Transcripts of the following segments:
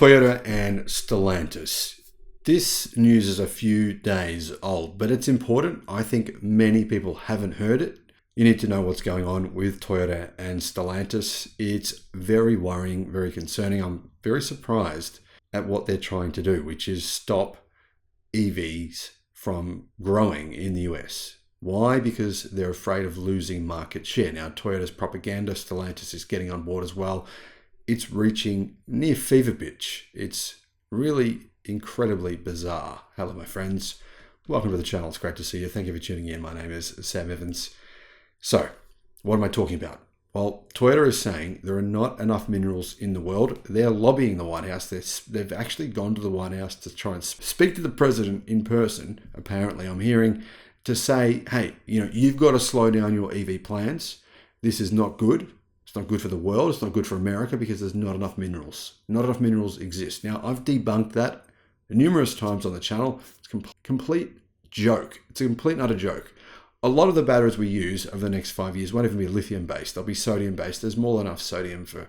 Toyota and Stellantis. This news is a few days old, but it's important. I think many people haven't heard it. You need to know what's going on with Toyota and Stellantis. It's very worrying, very concerning. I'm very surprised at what they're trying to do, which is stop EVs from growing in the US. Why? Because they're afraid of losing market share. Now, Toyota's propaganda, Stellantis is getting on board as well. It's reaching near fever pitch. It's really incredibly bizarre. Hello, my friends. Welcome to the channel. It's great to see you. Thank you for tuning in. My name is Sam Evans. So, what am I talking about? Well, Toyota is saying there are not enough minerals in the world. They're lobbying the White House. They've actually gone to the White House to try and speak to the president in person, apparently I'm hearing, to say, hey, you've got to slow down your EV plans. This is not good. It's not good for the world. It's not good for America because there's not enough minerals. Not enough minerals exist. Now, I've debunked that numerous times on the channel. It's a complete joke. It's a complete and utter joke. A lot of the batteries we use over the next 5 years won't even be lithium-based. They'll be sodium-based. There's more than enough sodium for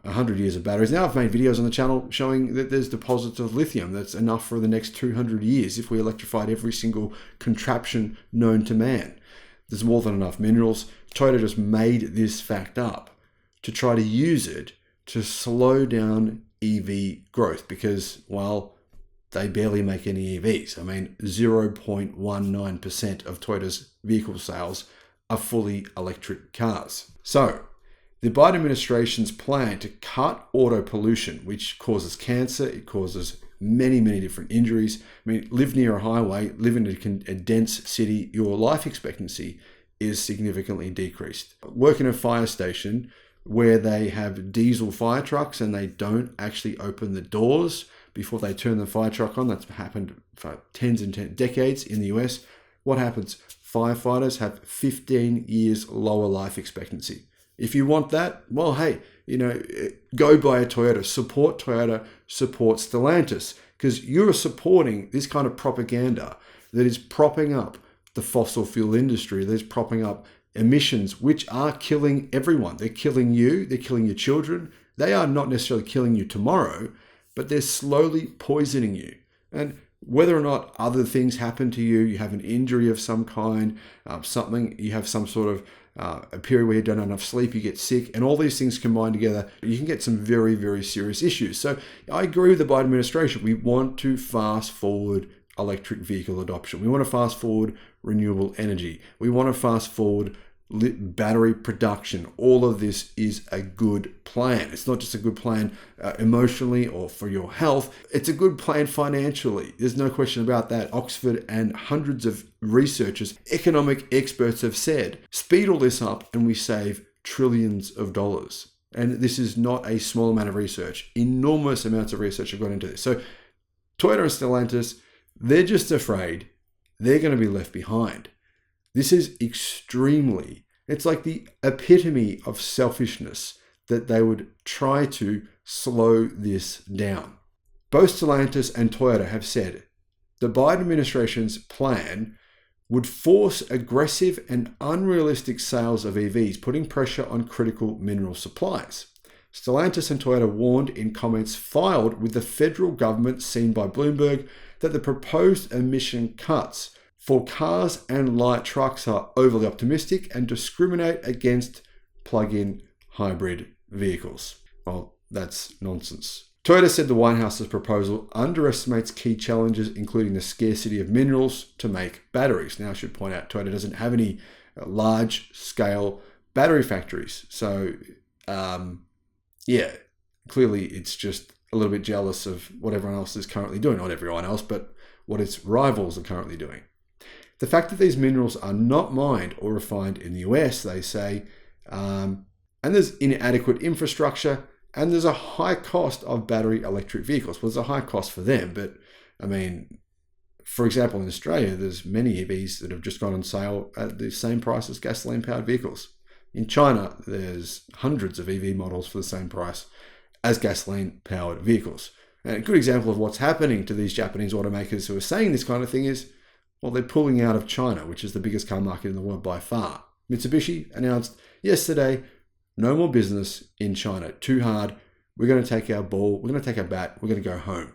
100 years of batteries. Now I've made videos on the channel showing that there's deposits of lithium that's enough for the next 200 years if we electrified every single contraption known to man. There's more than enough minerals. Toyota just made this fact up to try to use it to slow down EV growth because, well, they barely make any EVs. I mean, 0.19% of Toyota's vehicle sales are fully electric cars. So, the Biden administration's plan to cut auto pollution, which causes cancer, it causes many, many different injuries. I mean, live near a highway, live in a dense city, your life expectancy is significantly decreased. Work in a fire station where they have diesel fire trucks and they don't actually open the doors before they turn the fire truck on. That's happened for tens and decades in the US. What happens? Firefighters have 15 years lower life expectancy. If you want that, well, hey, go buy a Toyota, support Stellantis, because you're supporting this kind of propaganda that is propping up the fossil fuel industry, that is propping up emissions, which are killing everyone. They're killing you, they're killing your children. They are not necessarily killing you tomorrow, but they're slowly poisoning you. And whether or not other things happen to you, you have an injury of some kind, you have some sort of a period where you don't have enough sleep, you get sick, and all these things combined together, you can get some very, very serious issues. So I agree with the Biden administration. We want to fast forward electric vehicle adoption. We want to fast forward renewable energy. We want to fast forward battery production. All of this is a good plan. It's not just a good plan emotionally or for your health. It's a good plan financially. There's no question about that. Oxford and hundreds of researchers, economic experts have said, speed all this up and we save trillions of dollars. And this is not a small amount of research. Enormous amounts of research have gone into this. So Toyota and Stellantis, they're just afraid they're going to be left behind. This is it's like the epitome of selfishness that they would try to slow this down. Both Stellantis and Toyota have said the Biden administration's plan would force aggressive and unrealistic sales of EVs, putting pressure on critical mineral supplies. Stellantis and Toyota warned in comments filed with the federal government seen by Bloomberg that the proposed emission cuts for cars and light trucks are overly optimistic and discriminate against plug-in hybrid vehicles. Well, that's nonsense. Toyota said the White House's proposal underestimates key challenges, including the scarcity of minerals to make batteries. Now, I should point out, Toyota doesn't have any large-scale battery factories. So, clearly it's just a little bit jealous of what everyone else is currently doing. Not everyone else, but what its rivals are currently doing. The fact that these minerals are not mined or refined in the US, they say, and there's inadequate infrastructure, and there's a high cost of battery electric vehicles. Well, there's a high cost for them, but I mean, for example, in Australia, there's many EVs that have just gone on sale at the same price as gasoline-powered vehicles. In China, there's hundreds of EV models for the same price as gasoline-powered vehicles. And a good example of what's happening to these Japanese automakers who are saying this kind of thing is, well, they're pulling out of China, which is the biggest car market in the world by far. Mitsubishi announced yesterday, no more business in China. Too hard. We're going to take our ball, we're going to take our bat, we're going to go home.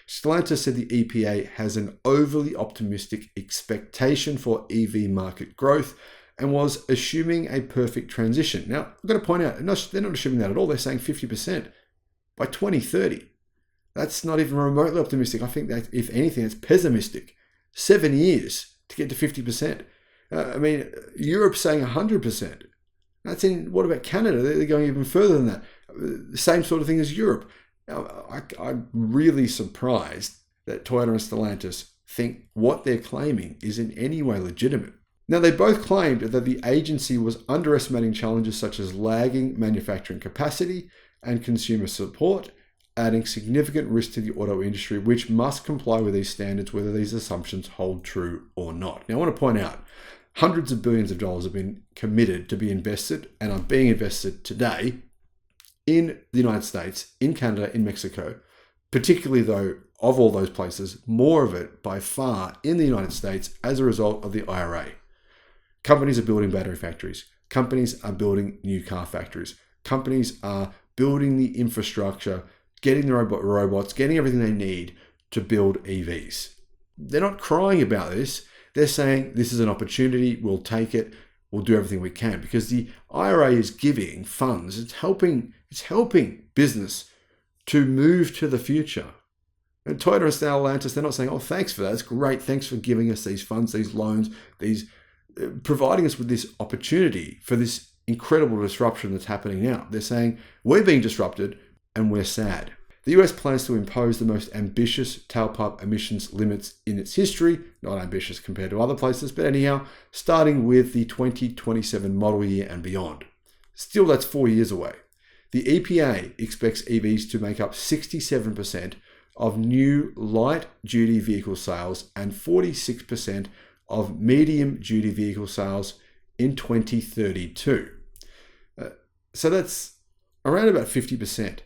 Stellantis said the EPA has an overly optimistic expectation for EV market growth and was assuming a perfect transition. Now, I've got to point out, they're not assuming that at all. They're saying 50% by 2030. That's not even remotely optimistic. I think that, if anything, it's pessimistic. 7 years to get to 50%. Europe's saying 100%. That's in, what about Canada? They're going even further than that. The same sort of thing as Europe. Now, I'm really surprised that Toyota and Stellantis think what they're claiming is in any way legitimate. Now, they both claimed that the agency was underestimating challenges such as lagging manufacturing capacity and consumer support, adding significant risk to the auto industry, which must comply with these standards, whether these assumptions hold true or not. Now, I want to point out, hundreds of billions of dollars have been committed to be invested and are being invested today in the United States, in Canada, in Mexico, particularly though, of all those places, more of it by far in the United States as a result of the IRA. Companies are building battery factories. Companies are building new car factories. Companies are building the infrastructure, getting the robots, getting everything they need to build EVs. They're not crying about this. They're saying this is an opportunity, we'll take it, we'll do everything we can, because the IRA is giving funds. It's helping business to move to the future. And Toyota and Stellantis, they're not saying, oh, thanks for that. It's great. Thanks for giving us these funds, these loans, providing us with this opportunity for this incredible disruption that's happening now. They're saying, we're being disrupted and we're sad. The US plans to impose the most ambitious tailpipe emissions limits in its history, not ambitious compared to other places, but anyhow, starting with the 2027 model year and beyond. Still, that's 4 years away. The EPA expects EVs to make up 67% of new light-duty vehicle sales and 46% of medium-duty vehicle sales in 2032. So that's around about 50%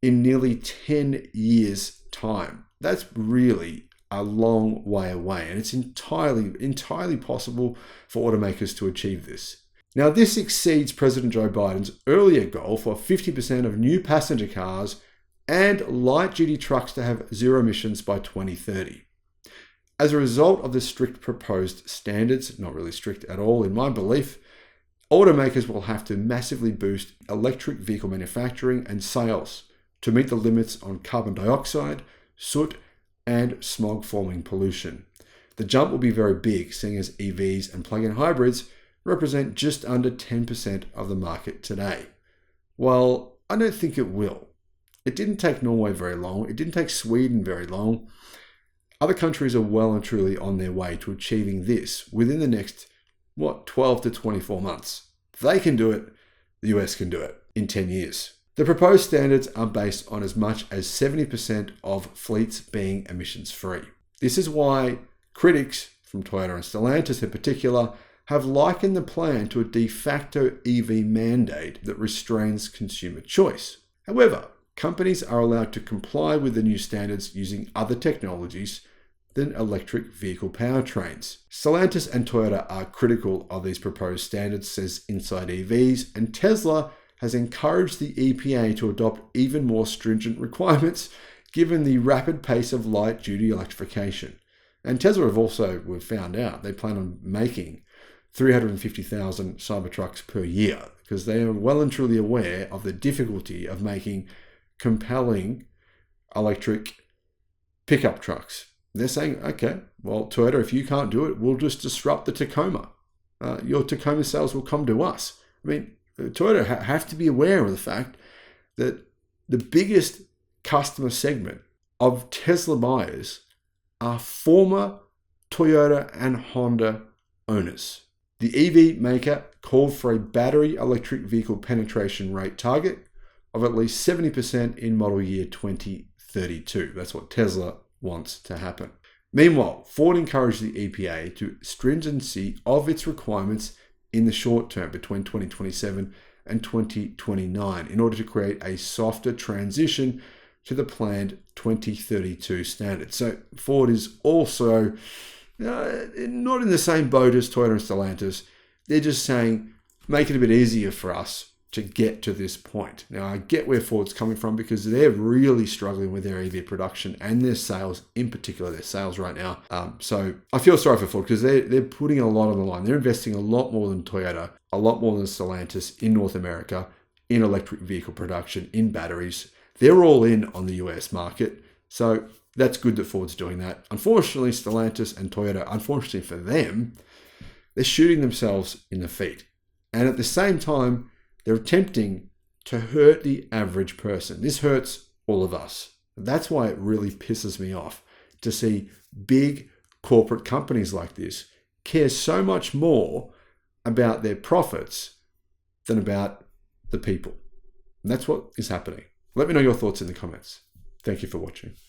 in nearly 10 years' time. That's really a long way away, and it's entirely possible for automakers to achieve this. Now, this exceeds President Joe Biden's earlier goal for 50% of new passenger cars and light-duty trucks to have zero emissions by 2030. As a result of the strict proposed standards, not really strict at all in my belief, automakers will have to massively boost electric vehicle manufacturing and sales to meet the limits on carbon dioxide, soot, and smog-forming pollution. The jump will be very big, seeing as EVs and plug-in hybrids represent just under 10% of the market today. Well, I don't think it will. It didn't take Norway very long. It didn't take Sweden very long. Other countries are well and truly on their way to achieving this within the next, 12 to 24 months. If they can do it, the US can do it in 10 years. The proposed standards are based on as much as 70% of fleets being emissions-free. This is why critics, from Toyota and Stellantis in particular, have likened the plan to a de facto EV mandate that restrains consumer choice. However, companies are allowed to comply with the new standards using other technologies than electric vehicle powertrains. Stellantis and Toyota are critical of these proposed standards, says Inside EVs, and Tesla has encouraged the EPA to adopt even more stringent requirements given the rapid pace of light-duty electrification. And Tesla we've found out, they plan on making 350,000 Cybertrucks per year because they are well and truly aware of the difficulty of making compelling electric pickup trucks. They're saying, okay, well, Toyota, if you can't do it, we'll just disrupt the Tacoma. Your Tacoma sales will come to us. I mean, Toyota have to be aware of the fact that the biggest customer segment of Tesla buyers are former Toyota and Honda owners. The EV maker called for a battery electric vehicle penetration rate target of at least 70% in model year 2032. That's what Tesla wants to happen. Meanwhile, Ford encouraged the EPA to stringency of its requirements in the short term between 2027 and 2029 in order to create a softer transition to the planned 2032 standard. So Ford is also not in the same boat as Toyota and Stellantis. They're just saying, make it a bit easier for us to get to this point. Now, I get where Ford's coming from because they're really struggling with their EV production and their sales, in particular their sales right now. So I feel sorry for Ford because they're putting a lot on the line. They're investing a lot more than Toyota, a lot more than Stellantis in North America, in electric vehicle production, in batteries. They're all in on the US market. So that's good that Ford's doing that. Unfortunately, Stellantis and Toyota, unfortunately for them, they're shooting themselves in the feet. And at the same time, they're attempting to hurt the average person. This hurts all of us. That's why it really pisses me off to see big corporate companies like this care so much more about their profits than about the people. And that's what is happening. Let me know your thoughts in the comments. Thank you for watching.